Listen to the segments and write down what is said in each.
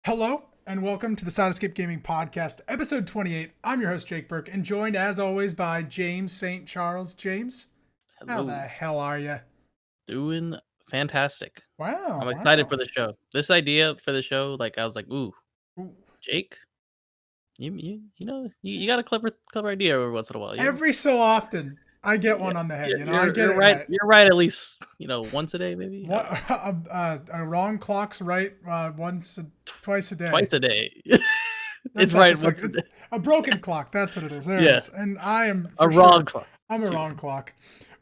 Hello, and welcome to the Soundscape Gaming Podcast, episode 28. I'm your host, Jake Burke, and joined, as always, by James St. Charles. James, how the Hello. hell are you? Doing fantastic. Wow, I'm excited wow. for the show. This idea for the show, I was like, ooh, Ooh. Jake, you got a clever idea every once in a while. Every so often, I get Yeah, one on the head, you're, I you're get you're it right. right. You're right at least once a day maybe. What, a wrong clock's right twice a day. Twice a day. That's It's not right the once a second. day. A broken clock, that's what it is. There it Yeah, is. And I am, a for wrong sure, clock. I'm a too. wrong clock.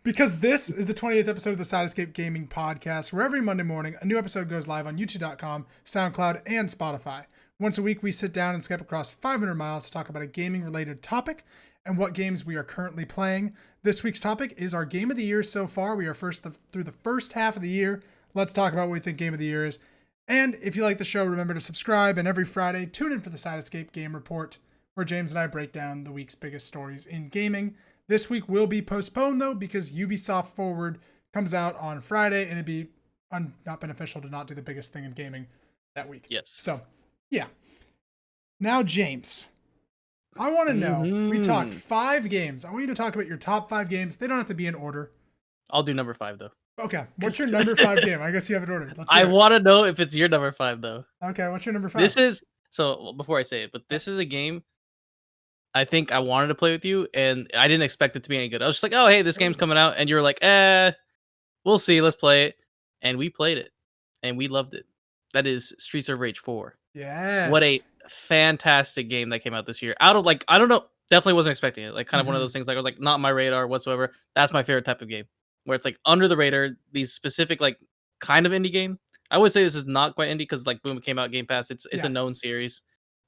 Because this is the 28th episode of the Sidescape Gaming Podcast, where every Monday morning a new episode goes live on YouTube.com, SoundCloud, and Spotify. Once a week, we sit down and Skype across 500 miles to talk about a gaming-related topic and what games we are currently playing. This week's topic is our Game of the Year so far. We are through the first half of the year. Let's talk about what we think Game of the Year is. And if you like the show, remember to subscribe, and every Friday, tune in for the Sidescape Game Report, where James and I break down the week's biggest stories in gaming. This week will be postponed, though, because Ubisoft Forward comes out on Friday, and it'd be not beneficial to not do the biggest thing in gaming that week. Yes. So, yeah. Now, James, I want to know, we talked 5 games. I want you to talk about your top 5 games. They don't have to be in order. I'll do number 5 though. Okay, what's your number 5 game? I guess you have it ordered. I want to know if it's your number 5 though. Okay, what's your number 5? This is before I say it, but this is a game I think I wanted to play with you, and I didn't expect it to be any good. I was just like, "Oh, hey, this game's coming out," and you were like, we'll see, let's play it." And we played it, and we loved it. That is Streets of Rage 4. Yes. What a fantastic game that came out this year. Out of I don't know, definitely wasn't expecting it. Like, kind of one of those things. Like, I was like, not my radar whatsoever. That's my favorite type of game, where it's like under the radar. These specific kind of indie game. I would say this is not quite indie because boom, it came out Game Pass. It's a known series.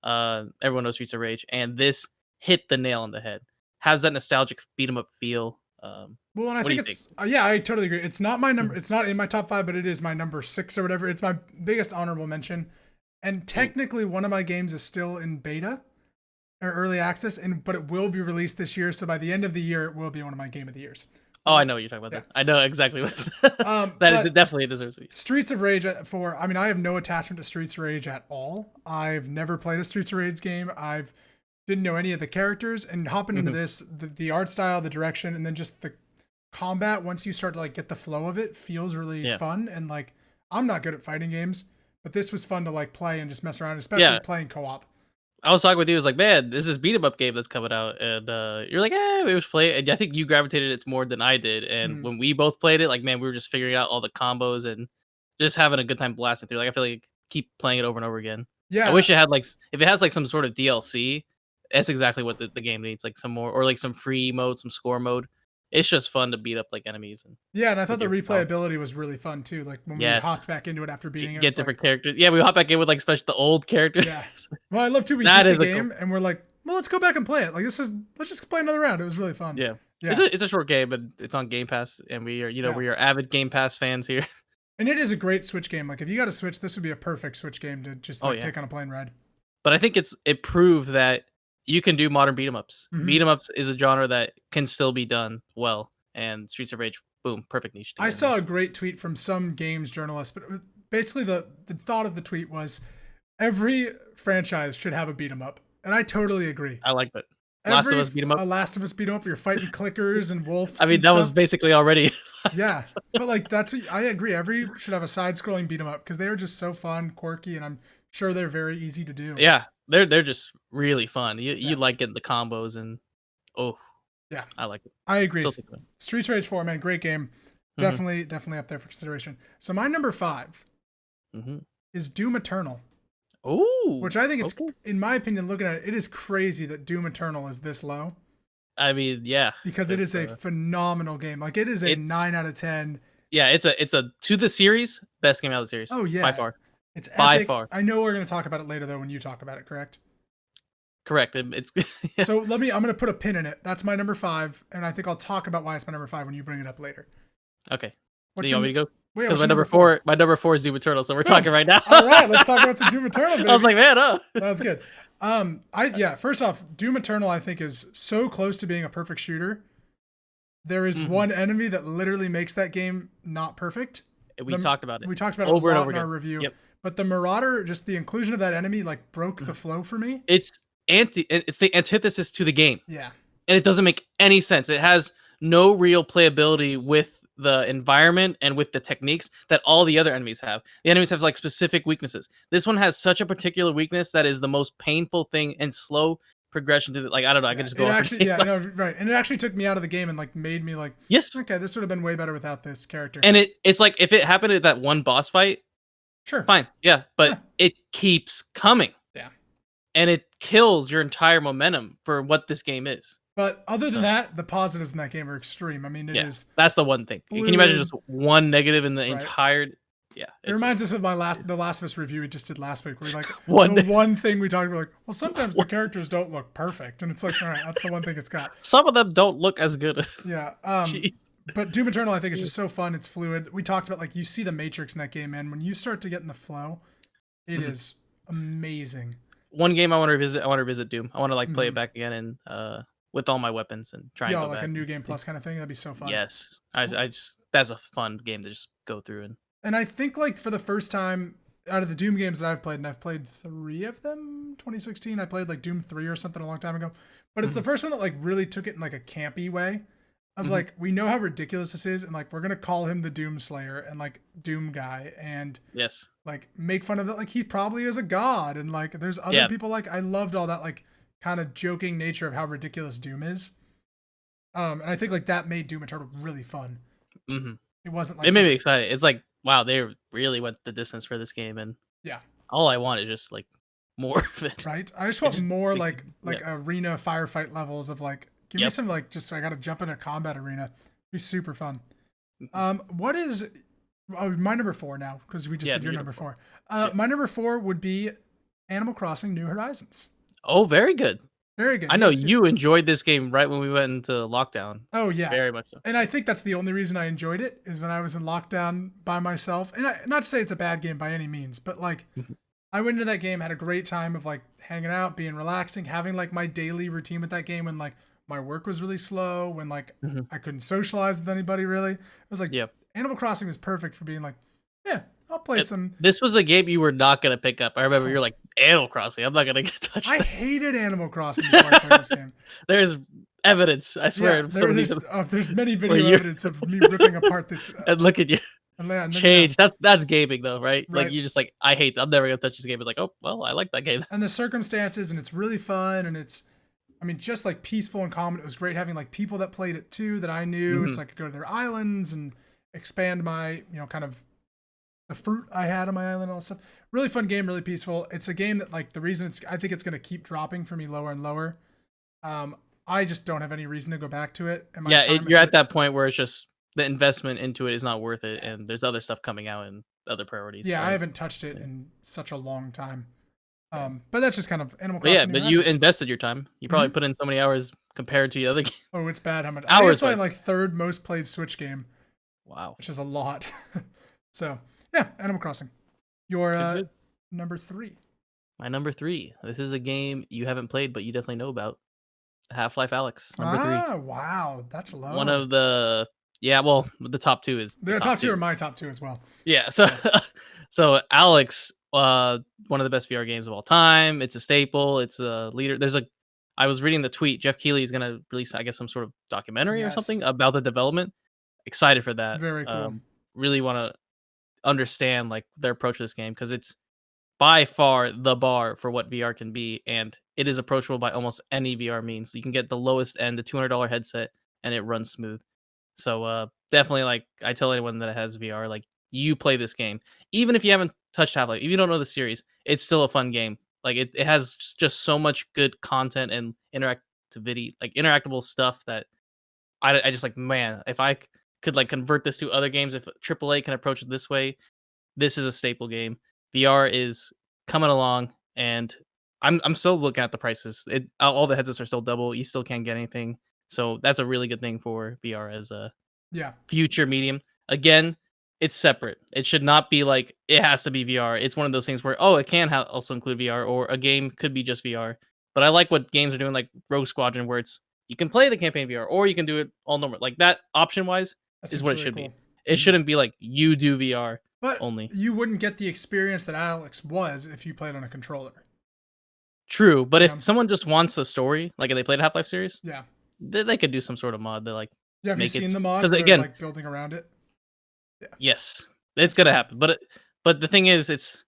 Everyone knows Streets of Rage, and this hit the nail on the head. Has that nostalgic beat 'em up feel. Well, and I what do think you it's yeah, I totally agree. It's not my number. It's not in my top 5, but it is my number 6 or whatever. It's my biggest honorable mention. And technically, one of my games is still in beta or early access, but it will be released this year. So by the end of the year, it will be one of my Game of the Years. Oh, I know what you're talking about. Yeah. I know exactly what it definitely deserves to be. Streets of Rage 4. I mean, I have no attachment to Streets of Rage at all. I've never played a Streets of Rage game. Didn't know any of the characters, and hopping into this, the art style, the direction, and then just the combat, once you start to get the flow of it, feels really fun. And I'm not good at fighting games, but this was fun to play and just mess around, especially playing co-op. I was talking with you. I was like, man, this is beat 'em up game that's coming out, and you're like, we should play it. And I think you gravitated it more than I did. And when we both played it, man, we were just figuring out all the combos and just having a good time blasting through. I feel like keep playing it over and over again. Yeah, I wish it had if it has some sort of DLC. That's exactly what the game needs. Some more or some free mode, some score mode. It's just fun to beat up enemies. And I thought the replayability was really fun too. When we hopped back into it after beating it, get different characters. Yeah, we hop back in with especially the old characters. Yeah. Well, I love too. We beat the game and we're like, well, let's go back and play it. Let's just play another round. It was really fun. Yeah. It's a short game, but it's on Game Pass, and we are we are avid Game Pass fans here. And it is a great Switch game. If you got a Switch, this would be a perfect Switch game to just take on a plane ride. But I think it proved that you can do modern beat 'em ups. Beat 'em ups is a genre that can still be done well, and Streets of Rage, boom, perfect niche. I saw a great tweet from some games journalist, but basically the thought of the tweet was every franchise should have a beat 'em up, and I totally agree. I like that. Last of Us beat 'em up. Last of Us beat 'em up. You're fighting clickers and wolves. I mean, that was basically already. Yeah, but that's what I agree. Every should have a side-scrolling beat 'em up because they are just so fun, quirky, and I'm sure they're very easy to do. Yeah, they're just really fun. You like getting the combos and yeah, I like it. I agree. Streets of Rage 4, man, great game. Definitely up there for consideration. So my number 5 is Doom Eternal. Oh, which I think it's, in my opinion, looking at it, it is crazy that Doom Eternal is this low. I mean, yeah, because it is a phenomenal game. It is a 9 out of 10. Yeah, it's a to the series best game out of the series. Oh yeah, by far. It's epic. By far. I know we're going to talk about it later though when you talk about it. Correct. It's So I'm going to put a pin in it. That's my number 5, and I think I'll talk about why it's my number 5 when you bring it up later. Okay. Do you want me to go? Because my number four is Doom Eternal, so we're talking right now. All right, let's talk about some Doom Eternal. Baby. I was like, man, that was good. First off, Doom Eternal I think is so close to being a perfect shooter. There is one enemy that literally makes that game not perfect. We talked about it. We talked about over it a lot and over in again. our review. Yep. But the Marauder, just the inclusion of that enemy, like broke the flow for me. It's the antithesis to the game. Yeah. And it doesn't make any sense. It has no real playability with the environment and with the techniques that all the other enemies have. The enemies have like specific weaknesses. This one has such a particular weakness that is the most painful thing and slow progression to the, like, I don't know. I could just go. It actually, yeah, no, right, and it actually took me out of the game and like made me like, yes, okay, this would have been way better without this character. And it's like if it happened at that one boss fight, sure, fine, yeah, but it keeps coming. Yeah, and it kills your entire momentum for what this game is. But other than that, the positives in that game are extreme. I mean, it is. That's the one thing. Fluid. Can you imagine just one negative in the entire? Yeah, it reminds us of the Last of Us review we just did last week. Where like one thing we talked about, like, well, sometimes the characters don't look perfect, and it's like, all right, that's the one thing it's got. Some of them don't look as good. Yeah. But Doom Eternal, I think, is just so fun. It's fluid. We talked about like you see the Matrix in that game, man. When you start to get in the flow, it is amazing. One game I want to revisit Doom. I want to like play it back again and with all my weapons and try and go like back. a new game plus kind of thing. That'd be so fun. Yes, I just that's a fun game to just go through and I think like for the first time out of the Doom games that I've played, and I've played 3 of them. 2016, I played like Doom 3 or something a long time ago, but it's the first one that like really took it in like a campy way. Of like, we know how ridiculous this is, and like we're gonna call him the Doom Slayer and like Doom Guy, and like make fun of it. Like he probably is a god, and like there's other people. Like I loved all that like kind of joking nature of how ridiculous Doom is. And I think like that made Doom Eternal really fun. It wasn't like it made me excited. It's like, wow, they really went the distance for this game, and all I want is just like more of it. Right, I just want more like arena firefight levels of like. Give me some like just I gotta jump in a combat arena. Be super fun. What is my number 4 now? Because we just did your number 4. My number 4 would be Animal Crossing: New Horizons. Oh, very good. Very good. I know you enjoyed this game right when we went into lockdown. Oh yeah, very much so. And I think that's the only reason I enjoyed it is when I was in lockdown by myself. And not to say it's a bad game by any means, but like I went into that game, had a great time of like hanging out, being relaxing, having like my daily routine with that game when like my work was really slow, when like I couldn't socialize with anybody really. It was like Animal Crossing was perfect for being like, yeah, I'll play some. This was a game you were not gonna pick up. I remember you're like, Animal Crossing, I'm not gonna get touched. I hated Animal Crossing before I played this game. There's evidence, I swear. There's many video evidence of me ripping apart this. And look at you. Change. That's gaming though, right? Like you're just like, I'm never gonna touch this game. It's like, oh well, I like that game. And the circumstances, and it's really fun, and it's, I mean, just like peaceful and calm. It was great having like people that played it too that I knew. It's like I could go to their islands and expand my, kind of the fruit I had on my island and all that stuff. Really fun game, really peaceful. It's a game that like the reason I think it's going to keep dropping for me lower and lower. I just don't have any reason to go back to it. And you're at that point where it's just the investment into it is not worth it, and there's other stuff coming out and other priorities. Yeah, I haven't touched it in such a long time. But that's just kind of Animal Crossing. But you invested your time. You probably put in so many hours compared to the other game. Oh, it's bad how much hours. I think it's like 3rd most played Switch game. Wow, which is a lot. So yeah, Animal Crossing. Your number 3. My number 3. This is a game you haven't played, but you definitely know about. Half-Life Alyx. Number 3. Wow, that's low. One of the well, the top 2 is the top 2 are my top 2 as well. Yeah, so so Alyx. One of the best VR games of all time. It's a staple. It's a leader. I was reading the tweet. Jeff Keighley is going to release, I guess, some sort of documentary or something about the development. Excited for that. Very cool. Really want to understand like their approach to this game because it's by far the bar for what VR can be, and it is approachable by almost any VR means. You can get the lowest end, the $200 headset, and it runs smooth. So definitely, like I tell anyone that has VR, like you play this game, even if you haven't touched Half-Life, if you don't know the series, it's still a fun game. Like it has just so much good content and interactivity, like interactable stuff that I just like, man, if I could like convert this to other games, if AAA can approach it this way, this is a staple game. VR is coming along, and I'm still looking at the prices. All the headsets are still double. You still can't get anything, so that's a really good thing for VR as a future medium. Again, it's separate. It should not be like it has to be VR. It's one of those things where it can also include VR, or a game could be just VR. But I like what games are doing, like Rogue Squadron, where it's you can play the campaign VR, or you can do it all normal. Like that option wise is what it should be. It shouldn't be like you do VR But only. you wouldn't get the experience that Alex was if you played on a controller. True, but You if know? someone just wants the story, like if they played a Half-Life series, Yeah. they could do some sort of mod that like Yeah, have you make it seen the mods because where they're again, like building around it? Yeah, yes, it's that's gonna cool. happen. But the thing is, it's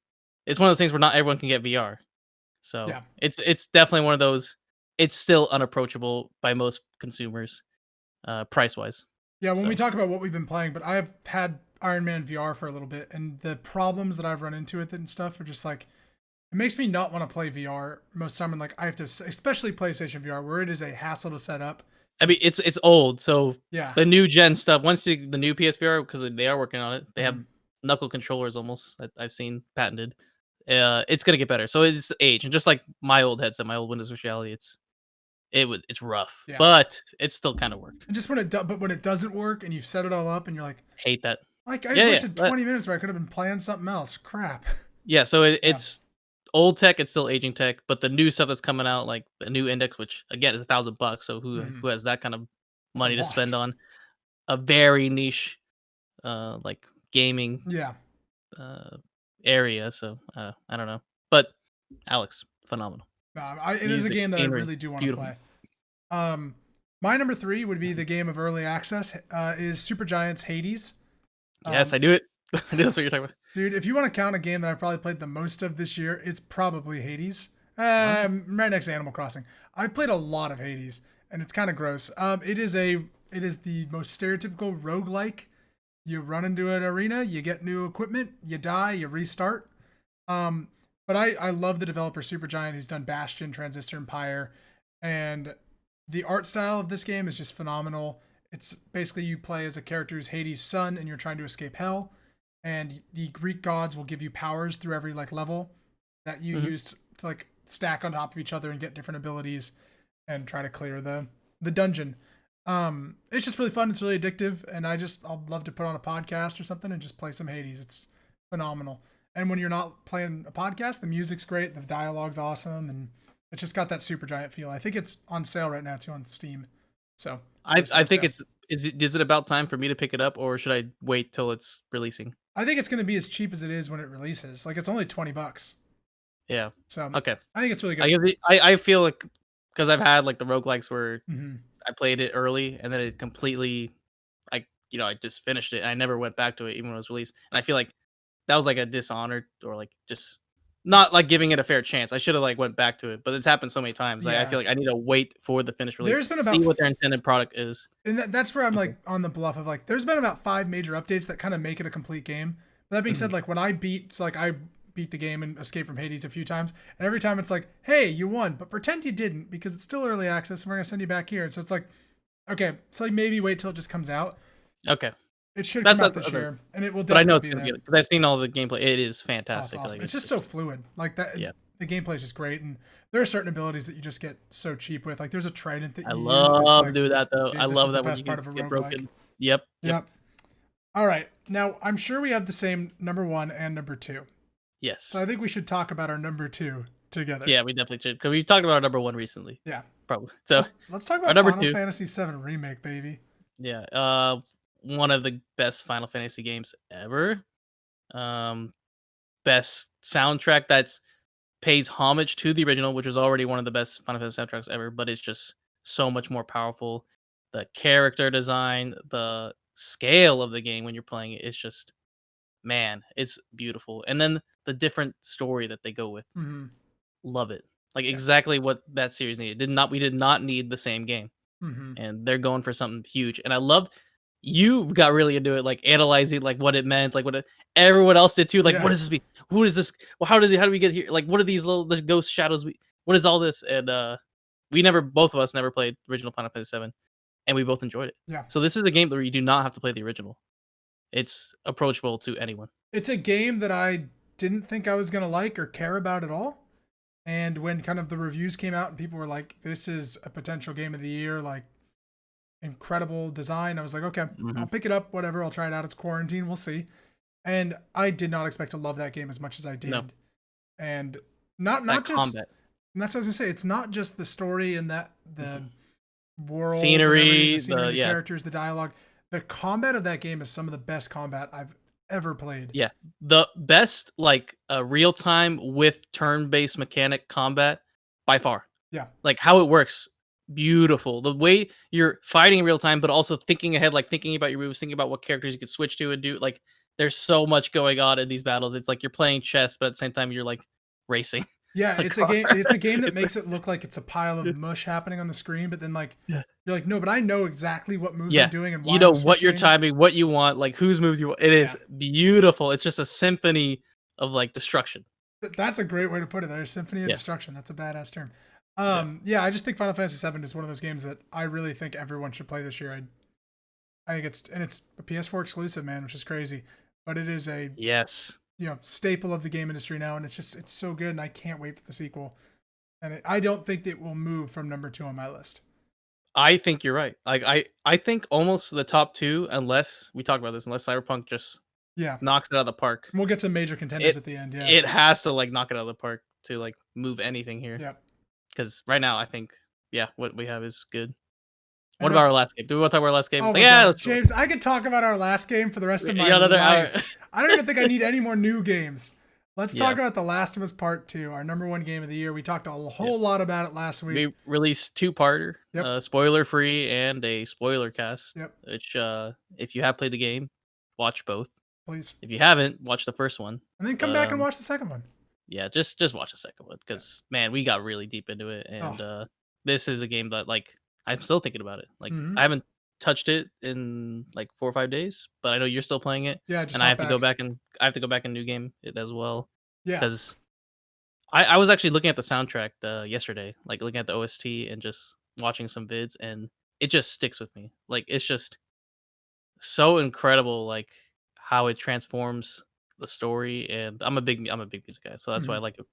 one of those things where not everyone can get VR. So Yeah. it's definitely one of those. It's still unapproachable by most consumers, price wise. Yeah, when we So talk about what we've been playing, but I've had Iron Man VR for a little bit, and the problems that I've run into with it and stuff are just like it makes me not want to play VR most of the time. And like I have to, especially PlayStation VR, where it is a hassle to set up. I mean, it's old. So Yeah. the new gen stuff. Once the new PSVR, because they are working on it, they have Mhm. knuckle controllers almost that I've seen patented. It's gonna get better. So it's age, and just like my old headset, my old Windows Virtual Reality, it's rough, Yeah. but it still kind of worked. And just but when it doesn't work and you've set it all up and you're Hate that. like I just Yeah, yeah, wasted 20 minutes where I could have been playing something else. Crap. yeah. So Yeah. it's old tech. It's still aging tech, but the new stuff that's coming out, like the new Index, which again is $1,000. So Mhm. who has that kind of It's a money to spend lot. on a very niche, like gaming Yeah. uh area? So I don't know, but Alex, phenomenal No, it is a music, game that I scenery, really do want to beautiful. play. Um, my number 3 would be the game of early access. Is Supergiant's Hades. Yes, Um, I knew it. I knew that's what you're talking about. dude, if you want to count a game that I've probably played the most of this year, it's probably Hades. Wow. Right next to Animal Crossing. I've played a lot of Hades, and it's kind of gross. It is the most stereotypical roguelike. You run into an arena, you get new equipment, you die, you restart. Um, but I love the developer Supergiant, who's done Bastion, Transistor Empire, and the art style of this game is just phenomenal. It's basically you play as a character who's Hades' son, and you're trying to escape hell. And the Greek gods will give you powers through every like level that you Hmm. use to like stack on top of each other and get different abilities and try to clear the dungeon. It's just really fun. It's really addictive, and I'll love to put on a podcast or something and just play some Hades. It's phenomenal. And when you're not playing a podcast, the music's great, the dialogue's awesome, and it's just got that Supergiant feel. I think it's on sale right now too on Steam. So I first I on think sale. is it about time for me to pick it up, or should I wait till it's releasing? I think it's going to be as cheap as it is when it releases. Like it's only $20. Yeah. So Okay. I think it's really I good. guess I feel like because I've had like the roguelikes where Hmm. I played it early and then it completely I just finished it and I never went back to it even when it was released. And I feel like that was like a dishonor or like just not like giving it a fair chance. I should have like went back to it, but it's happened so many times. I Yeah. feel like I need to wait for the finished release, There's been see about what their intended product is. and that's where I'm Okay. like on the bluff of like there's been about 5 major updates that kind of make it a complete game. But that being Mhm. said, like when I beat the game and escaped from Hades a few times, and every time it's like, hey, you won, but pretend you didn't because it's still early access and we're gonna send you back here. And so it's like, okay, so like maybe wait till it just comes out. Okay. It should come That's out that's this okay. year, and it will But I know definitely it's be gonna be there. because I've seen all the gameplay. It is Oh, it's fantastic. awesome. Like It's just it's so fluid. Like that, yeah. the gameplay is just great, and there are certain abilities that you just get so cheap with. Like there's a trident that I you use, and it's love like, doing that though. I dude, this is love the that when best you part can of a get roguelike. broken. Yep. Yep. Yep. All right. Now, I'm sure we have the same number 1 and number 2. So Yes. I think we should talk about our number 2 together. Yeah, we definitely should. Because we talked about our number one recently, Yeah. probably. So Let's talk our about number Final two, Fantasy VII Remake, baby. yeah, one of the best Final Fantasy games ever. Um, best soundtrack that's pays homage to the original, which was already one of the best Final Fantasy soundtracks ever, but it's just so much more powerful. The character design, the scale of the game when you're playing it, it's just man, it's beautiful. And then the different story that they go with. Hmm. Love it. Like Yeah. exactly what that series needed. We did not need the same game. Hmm. And they're going for something huge. And I loved you got really into it, like analyzing like what it meant, like everyone else did too. Like, what Yeah. does this mean? Who is this? Well, how do we get here? Like, what are these little the ghost shadows? What is all this? And both of us never played original Final Fantasy 7, and we both enjoyed it. Yeah. So this is a game where you do not have to play the original. It's approachable to anyone. It's a game that I didn't think I was going to like or care about at all. And when kind of the reviews came out and people were like, this is a potential game of the year, like incredible design, I was like, okay, Hmm. I'll pick it up, whatever. I'll try it out. It's quarantine. We'll see. And I did not expect to love that game as much as I did. No, And that not just, combat, and that's what I was gonna say. It's not just the story and that the mhm. world and everything, the Scenery, scenery, the the yeah, characters, the dialogue. The combat of that game is some of the best combat I've ever played. Yeah. The best like real time with turn based mechanic combat by far. Yeah. Like how it works, beautiful. The way you're fighting in real time, but also thinking ahead, like thinking about your moves, thinking about what characters you could switch to and do. Like there's so much going on in these battles. It's like you're playing chess, but at the same time you're like racing Yeah, a it's a car. game. It's a game that It's like makes it look like it's a pile of mush happening on the screen, but then like yeah. you're like, no, but I know exactly what moves I'm Yeah. doing and You why know I'm what you're switching. timing, what you want, like whose moves you want. It Yeah, is beautiful. It's just a symphony of like destruction. That's a great way to put it. There's Symphony of Yeah. Destruction. That's a badass term. Yeah. Yeah, I just think Final Fantasy VII is one of those games that I really think everyone should play this year. I think it's a PS4 exclusive, man, which is crazy, but it is a Yes. staple of the game industry now, and it's so good, and I can't wait for the sequel. And I don't think that it will move from number 2 on my list. I think you're right. Like I think almost the top 2 unless we talk about this, unless Cyberpunk just Yeah, knocks it out of the park. we'll get some major contenders It at the end. Yeah, it has to like knock it out of the park to like move anything here. yeah. Because right now I think yeah, what we have is good. What And about our last game? Do we want to talk about our last game? oh Like, my yeah, god, let's go. James, I could talk about our last game for the rest of my Yeah, another hour. life. I don't even think I need any more new games. Let's Yeah. talk about The Last of Us Part 2, our number 1 game of the year. We talked a whole Yeah. lot about it last week. We released 2-parter, Yep. spoiler free and a spoiler cast. Yep. Which if you have played the game, watch both. Please. If you haven't, watch the first one. And then come back and watch the second one. Yeah, just watch the second one because man, we got really deep into it, and Oh. this is a game that like I'm still thinking about it. Like Mhm. I haven't touched it in like 4 or 5 days, but I know you're still playing it, Yeah, just and I hop have to go back. back and new game it as well Yeah. because I was actually looking at the soundtrack yesterday, like looking at the OST and just watching some vids, and it just sticks with me. Like it's just so incredible, like how it transforms the story. And I'm a big music guy, so that's why I Mhm. like it.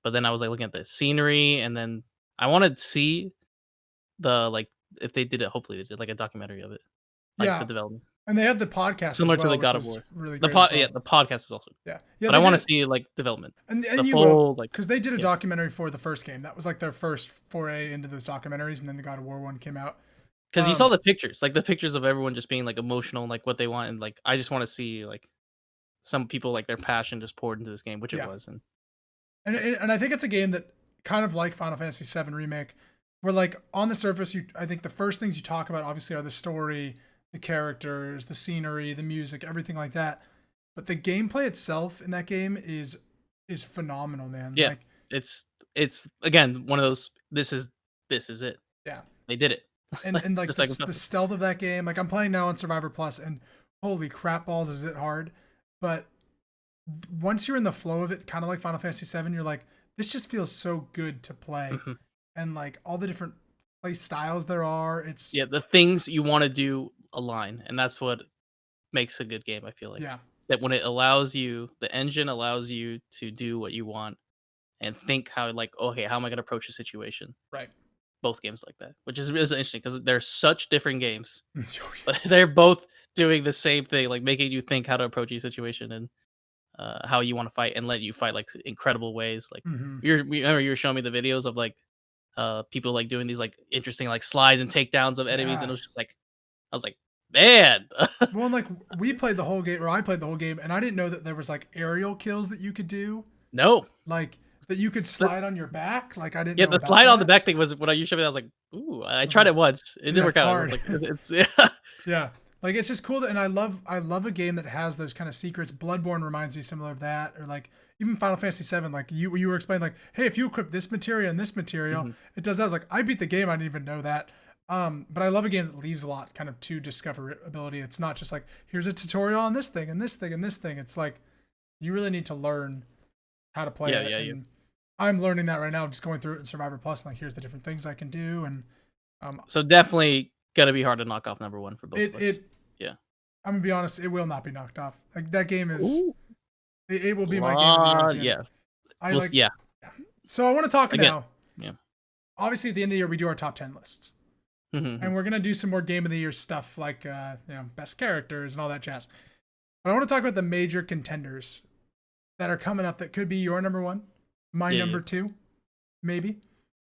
But then I was like looking at the scenery, and then I wanted to see the like if they did it. Hopefully, they did like a documentary of it, like the Yeah. development, And they have the podcast as similar to well, the which God of is War. really The great as yeah, well. the podcast is also, Yeah. Yeah, but I they want to did. see like development, And the you will, full like because they did a yeah. documentary for the first game. That was like their first foray into those documentaries, and then the God of War one came out. Because you saw the pictures, like the pictures of everyone just being like emotional, like what they want, and like I just want to see like some people like their passion just poured into this game, which it Yeah, was, and and I think it's a game that kind of like Final Fantasy VII Remake, where like on the surface, I think the first things you talk about obviously are the story, the characters, the scenery, the music, everything like that. But the gameplay itself in that game is phenomenal, man. yeah, Like, it's again one of those. This is it. yeah, They did it. and like Just like the stealth of that game. Like I'm playing now on Survivor Plus, and holy crap balls, is it hard? But once you're in the flow of it, kind of like Final Fantasy VII, you're like, this just feels so good to play, Mhm. and like all the different play styles there are. It's Yeah, the things you want to do align, and that's what makes a good game. I feel like yeah, that when it allows you, the engine allows you to do what you want and think how like okay, how am I going to approach a situation? right. Both games like that, which is really interesting because they're such different games, but they're both doing the same thing, like making you think how to approach each situation and how you want to fight and let you fight like incredible ways. Like Hmm. remember you were showing me the videos of like people like doing these like interesting like slides and takedowns of enemies, and Yeah. it was just like I was like, man, Well, and like we played the whole game, or I played the whole game, and I didn't know that there was like aerial kills that you could do, no. like that you could The, slide on your back. Like I didn't yeah, know the about slide on the that. back thing was when you showed me that I was like, ooh, I Was tried like, it once. It didn't yeah, work it's out. I was hard. like, it's yeah. Yeah, like it's just cool that, and I love a game that has those kind of secrets. Bloodborne reminds me similar of that, or like even Final Fantasy VII. Like you were explaining, like, hey, if you equip this material and this material, Mhm. it does that. I was like, I beat the game, I didn't even know that. But I love a game that leaves a lot kind of to discoverability. It's not just like here's a tutorial on this thing and this thing and this thing. It's like you really need to learn how to play Yeah, it, yeah, yeah. and I'm learning that right now. I'm just going through it in Survivor Plus, and like here's the different things I can do, and um, So definitely gonna be hard to knock off number one for both of us. it Yeah. I'm gonna be honest, it will not be knocked off. Like that game is, Ooh. it will be my game of the year at the end. Yeah. I We'll, like. yeah. So I want to talk Again. now. Yeah. Obviously, at the end of the year, we do our top 10 lists, and we're gonna do some more game of the year stuff like best characters and all that jazz. But I want to talk about the major contenders that are coming up that could be your number one, my Yeah, number two, maybe,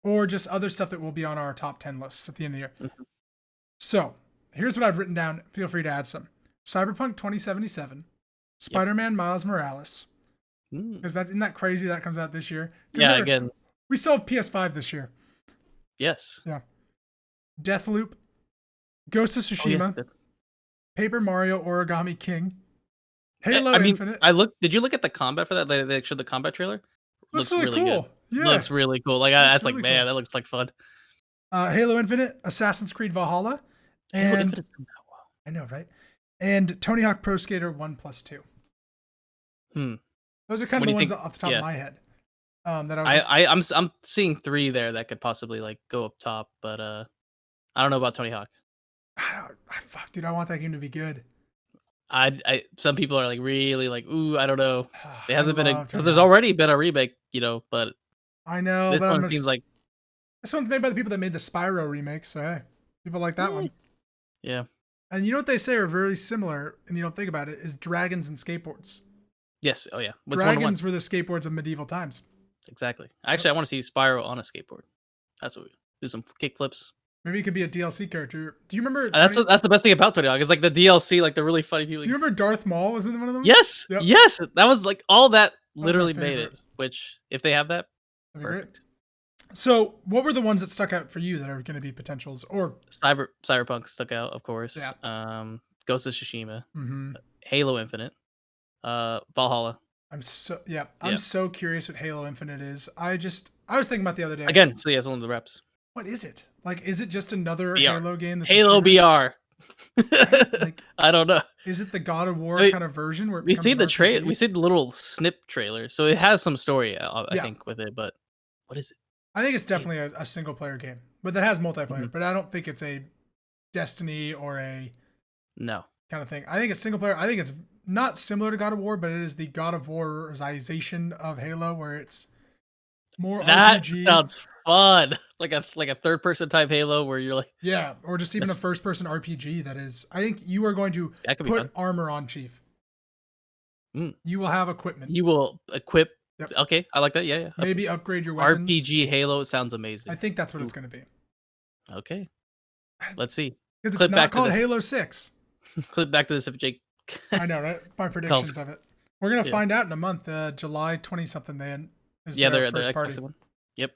or just other stuff that will be on our top 10 lists at the end of the year. Mhm. So here's what I've written down. Feel free to add some. Cyberpunk 2077, Spider-Man Miles Morales. Mm. Because isn't that crazy that comes out this year? Yeah, Remember, again, we still have PS5 this year. yes. Yeah. Deathloop, Ghost of Oh, yes. Tsushima, Paper Mario Origami King, Halo I mean, Infinite. Did you look at the combat for that? They showed the combat trailer. Looks Looks really really good. cool. Yeah. Looks really cool. Like Looks that's like, really man, cool. that looks like fun. Halo Infinite, Assassin's Creed Valhalla, Halo and Infinite's done that well. I know, right? And Tony Hawk Pro Skater 1+2. Those are kind What of do the you ones think? off the top Yeah. of my head. That I was. I'm seeing 3 there that could possibly like go up top, but I don't know about Tony Hawk. Fuck, dude, I want that game to be good. Some people are like really like, ooh, I don't know. There hasn't been because because there's already been a remake, but I know, this but one seems like this one's made by the people that made the Spyro remake, so hey, people like that one. Yeah. And you know what they say are very similar, and you don't think about it, is dragons and skateboards. Yes. Oh yeah. What's Dragons were the skateboards of medieval times. Exactly. Actually, I want to see Spyro on a skateboard. That's what we do. Some kick flips. Maybe it could be a DLC character. Do you remember? That's the best thing about Tony Hawk is like the DLC, like the really funny people. Do you remember Darth Maul was in one of them? Yes. Yep. Yes. That was like all that my literally made favorite. it. Which if they have that, That'd be great. perfect. So, what were the ones that stuck out for you that are going to be potentials? Or Cyberpunk stuck out, of course. Yeah. Ghost of Tsushima, mm-hmm. Halo Infinite, Valhalla. I'm so curious what Halo Infinite is. I was thinking about the other day. Again, so yeah, it's only the reps. What is it? Like, is it just another VR. Halo game? That's Halo VR. Like, I don't know. is it the God of War kind of version where we see the trailer? We see the little snip trailer, so it has some story, I think, with it. But what is it? I think it's definitely a single player game, but that has multiplayer. Mm-hmm. But I don't think it's a Destiny or a no kind of thing. I think it's single player. I think it's not similar to God of War, but it is the God of Warization of Halo, where it's more that RPG. Sounds fun, like a third person type Halo where you're like or just even a first person RPG. That is, I think you are going to put armor on Chief. You will have equipment. You will equip. Yep. Okay, I like that. Yeah. Maybe upgrade your weapons. RPG Halo sounds amazing. I think that's what it's going to be. Okay, let's see. Because it's not called Halo 6. Clip back to this if Jake. I know, right? My predictions of it. We're gonna find out in a month. July 20-something. Then is their first party. One. Yep.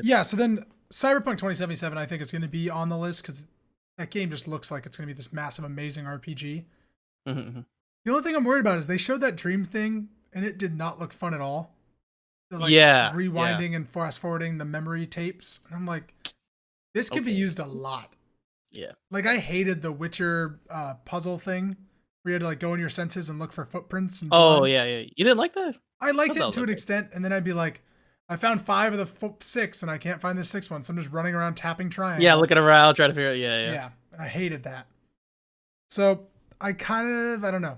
Yeah. So then Cyberpunk 2077, I think, is going to be on the list because that game just looks like it's going to be this massive, amazing RPG. Mm-hmm. The only thing I'm worried about is they showed that dream thing and it did not look fun at all. Like rewinding and fast forwarding the memory tapes, and I'm like, this could be used a lot. Yeah. Like I hated the Witcher puzzle thing where you had to like go in your senses and look for footprints. And yeah. You didn't like that? I liked it to an extent, and then I'd be like, I found 5 of the 6, and I can't find the 6th one, so I'm just running around tapping triangle. Yeah, looking around, trying to figure out. Yeah, and I hated that. So I don't know.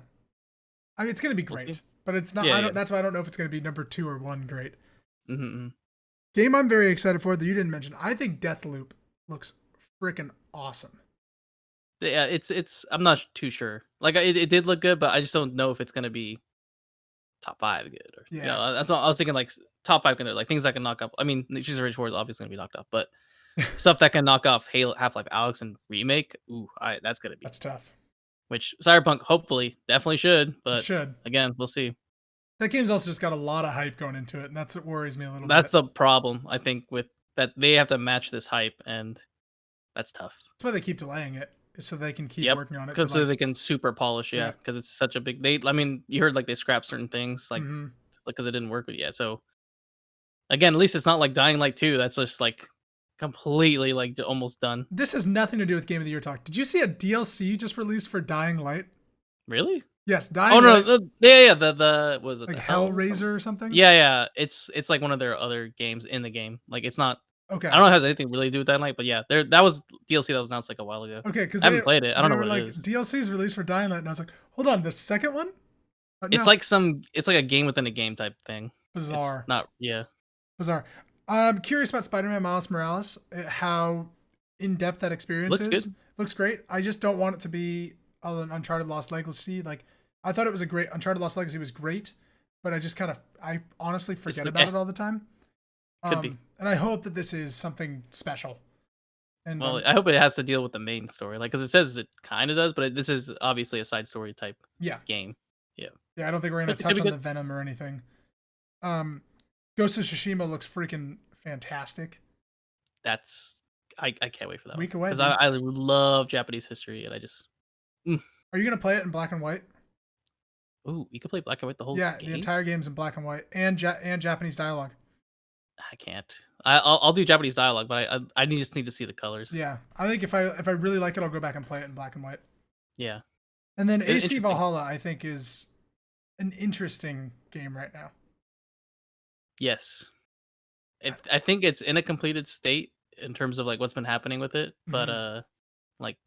I mean, it's gonna be great, but it's not. That's why I don't know if it's gonna be number 2 or 1 great. Mm-hmm. Game I'm very excited for that you didn't mention. I think Deathloop looks freaking awesome. Yeah, it's. I'm not too sure. Like it did look good, but I just don't know if it's gonna be top 5 good. Or, that's all I was thinking. Like top 5 like things that can knock up. I mean, She's a Rage 4 is obviously gonna be knocked off, but stuff that can knock off Halo, Half-Life Alyx, and remake. Ooh, that's gonna be. That's tough. Which Cyberpunk hopefully definitely should, but should. Again, we'll see. That game's also just got a lot of hype going into it, and that's what worries me a little bit. That's the problem, I think, with that they have to match this hype, and that's tough. That's why they keep delaying it, so they can keep working on it. Because so they can super polish, because it's such a big. I mean, you heard like they scrapped certain things, like because it didn't work with So again, at least it's not like Dying Light 2. That's just like completely like almost done. This has nothing to do with Game of the Year talk. Did you see a DLC just released for Dying Light? Really? Yes, Dying Light. Oh no, the was it like Hellraiser or something? Yeah. It's like one of their other games in the game. Like it's not. Okay. I don't know if it has anything really to do with Dying Light, but yeah, that was DLC that was announced like a while ago. Okay, because I haven't played it. I don't know what like, it is. DLC's released for Dying Light, and I was like, hold on, the second one? It's like it's like a game within a game type thing. Bizarre. It's not bizarre. I'm curious about Spider-Man Miles Morales, how in-depth that experience is. Good. Looks great. I just don't want it to be an Uncharted Lost Legacy. Like, I thought it was a great Uncharted Lost Legacy was great, but I honestly forget about it all the time. Could be. And I hope that this is something special. And I hope it has to deal with the main story, like because it says it kind of does, but this is obviously a side story type game. Yeah. Yeah, I don't think we're gonna It could touch be on good. the Venom or anything. Um, Ghost of Tsushima looks freaking fantastic. That's I can't wait for that one Week away, because dude. I love Japanese history and I just mm. Are you gonna play it in black and white? Ooh, you can play black and white the whole Yeah, the game. entire game's in black and white and Japanese dialogue. I can't. I'll do Japanese dialogue, but I just need to see the colors. Yeah, I think if I really like it, I'll go back and play it in black and white. Yeah, And then AC interesting. Valhalla, I think, is an interesting game right now. Yes, I think it's in a completed state in terms of like what's been happening with it, but Mhm. like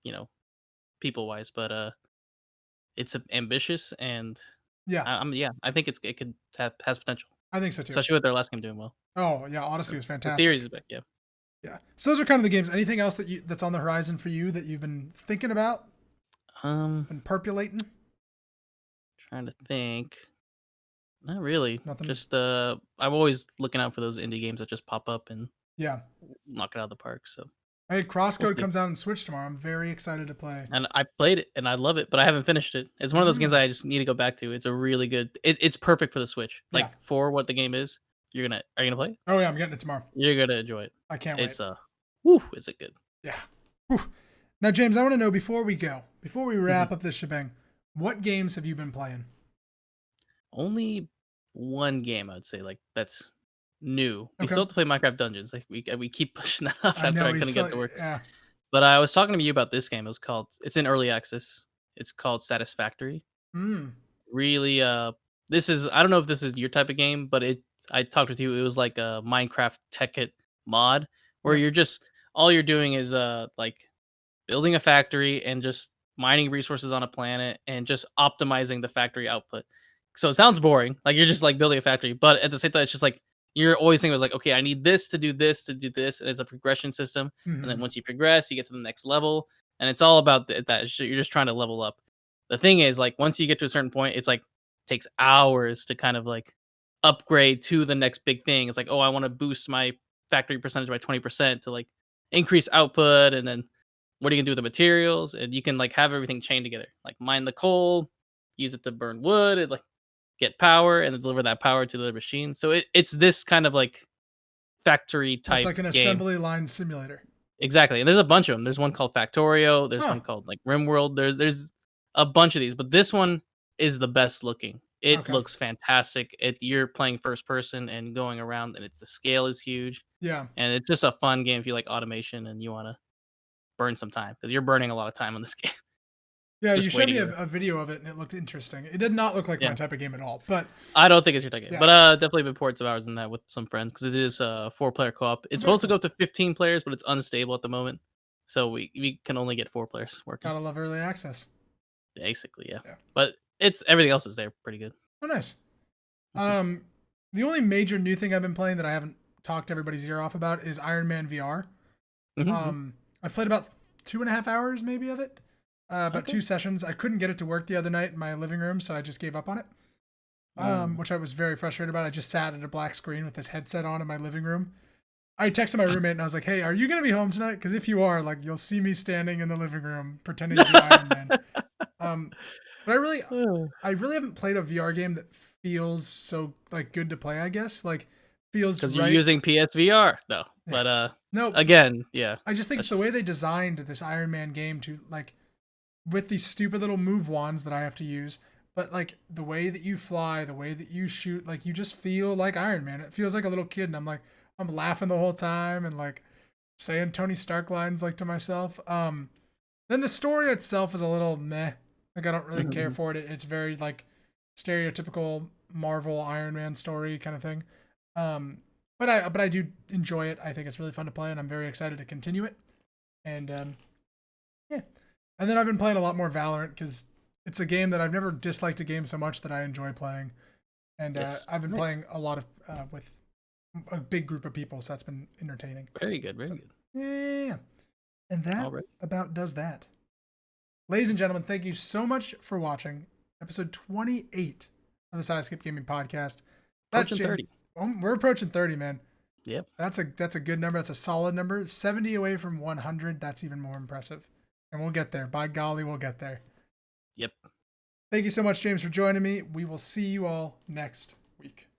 people wise, but it's ambitious and Yeah, yeah, I think it could has potential, I think so too. especially with their last game doing well. Oh yeah, Odyssey was The series fantastic. is back, yeah. Yeah, so those are kind of the games. Anything else that's on the horizon for you that you've been thinking about, Um, been percolating? trying to think. Not really. Nothing. Just I'm always looking out for those indie games that just pop up and Yeah. knock it out of the park. So Hey, we'll Crosscode see. comes out on Switch tomorrow. I'm very excited to play. And I played it and I love it, but I haven't finished it. It's one of those games that Mm. I just need to go back to. It's a really good. It's perfect for the Switch. Yeah. Like for what the game is, are you gonna play it? Oh yeah, I'm getting it tomorrow. You're gonna enjoy it. I can't wait. It's whoo, is it good? Yeah. Whew. Now, James, I want to know before we Mhm. wrap up this shebang, what games have you been playing? Only one game I would say like that's new. We Okay. still have to play Minecraft Dungeons. Like we keep pushing that off I after know I he's couldn't get still. it to work. Yeah. But I was talking to you about this game. It's in early access. It's called Satisfactory. Mm. Really this is I don't know if this is your type of game, but I talked with you. It was like a Minecraft Tekkit mod where Yep. you're just all you're doing is like building a factory and just mining resources on a planet and just optimizing the factory output. So it sounds boring, like you're just like building a factory, but at the same time, it's just like you're always thinking was like, okay, I need this to do this to do this, and it's a progression system. And then Hmm. once you progress, you get to the next level, and it's all about that. You're just trying to level up. The thing is, like once you get to a certain point, it's like takes hours to kind of like upgrade to the next big thing. It's like, oh, I want to boost my factory percentage by 20% to like increase output, and then what are you gonna do with the materials? And you can like have everything chained together, like mine the coal, use it to burn wood, and like get power, and then deliver that power to the machine. So it's this kind of like factory It's type like an game. assembly line simulator. Exactly, and there's a bunch of them. There's one called Factorio. There's Huh. one called like RimWorld. There's a bunch of these, but this one is the best looking. It Okay. looks fantastic. You're playing first person and going around, and the scale is huge, Yeah. and it's just a fun game if you like automation and you want to burn some time because you're burning a lot of time on this game Yeah. You just showed waiting me around. a video of it and it looked interesting. It did not look like my Yeah, type of game at all. But I don't think it's your type game, yeah. but definitely been ports of hours in that with some friends because it is a 4 player co-op. It's Very supposed to cool. go up to 15 players, but it's unstable at the moment, so we can only get 4 players working. Gotta love early access. Basically, yeah. Yeah. But it's everything else is there pretty good. Oh, nice. Mhm. Um, the only major new thing I've been playing that I haven't talked everybody's ear off about is Iron Man VR. Mhm. I've played about 2.5 hours maybe of it. About Okay. 2 sessions. I couldn't get it to work the other night in my living room, so I just gave up on it. Mm. Which I was very frustrated about. I just sat at a black screen with this headset on in my living room. I texted my roommate and I was like, "Hey, are you gonna be home tonight? Because if you are, like, you'll see me standing in the living room pretending to be Iron Man." Um, but I really haven't played a VR game that feels so like good to play. I guess like feels Because you're right. using PSVR. No, Yeah. but No, again, yeah, I just think that's it's the just way they designed this Iron Man game to like with these stupid little move wands that I have to use. But like the way that you fly, the way that you shoot, like you just feel like Iron Man. It feels like a little kid, and I'm laughing the whole time and like saying Tony Stark lines like to myself. Then the story itself is a little meh. Like I don't really care Mhm. for it. It's very like stereotypical Marvel Iron Man story kind of thing. Um, but I do enjoy it. I think it's really fun to play, and I'm very excited to continue it. And yeah. And then I've been playing a lot more Valorant because it's a game that I've never disliked a game so much that I enjoy playing. And Yes. I've been Nice. playing a lot of with a big group of people, so that's been entertaining. Very good. Very So good. yeah, and that All right. about does that. Ladies and gentlemen, thank you so much for watching episode 28 of the Sidescape Gaming Podcast. That's Approaching Jim. 30. We're approaching 30, man. Yep. That's a good number. That's a solid number. 70 away from 100. That's even more impressive. And we'll get there. By golly, we'll get there. Yep. Thank you so much, James, for joining me. We will see you all next week.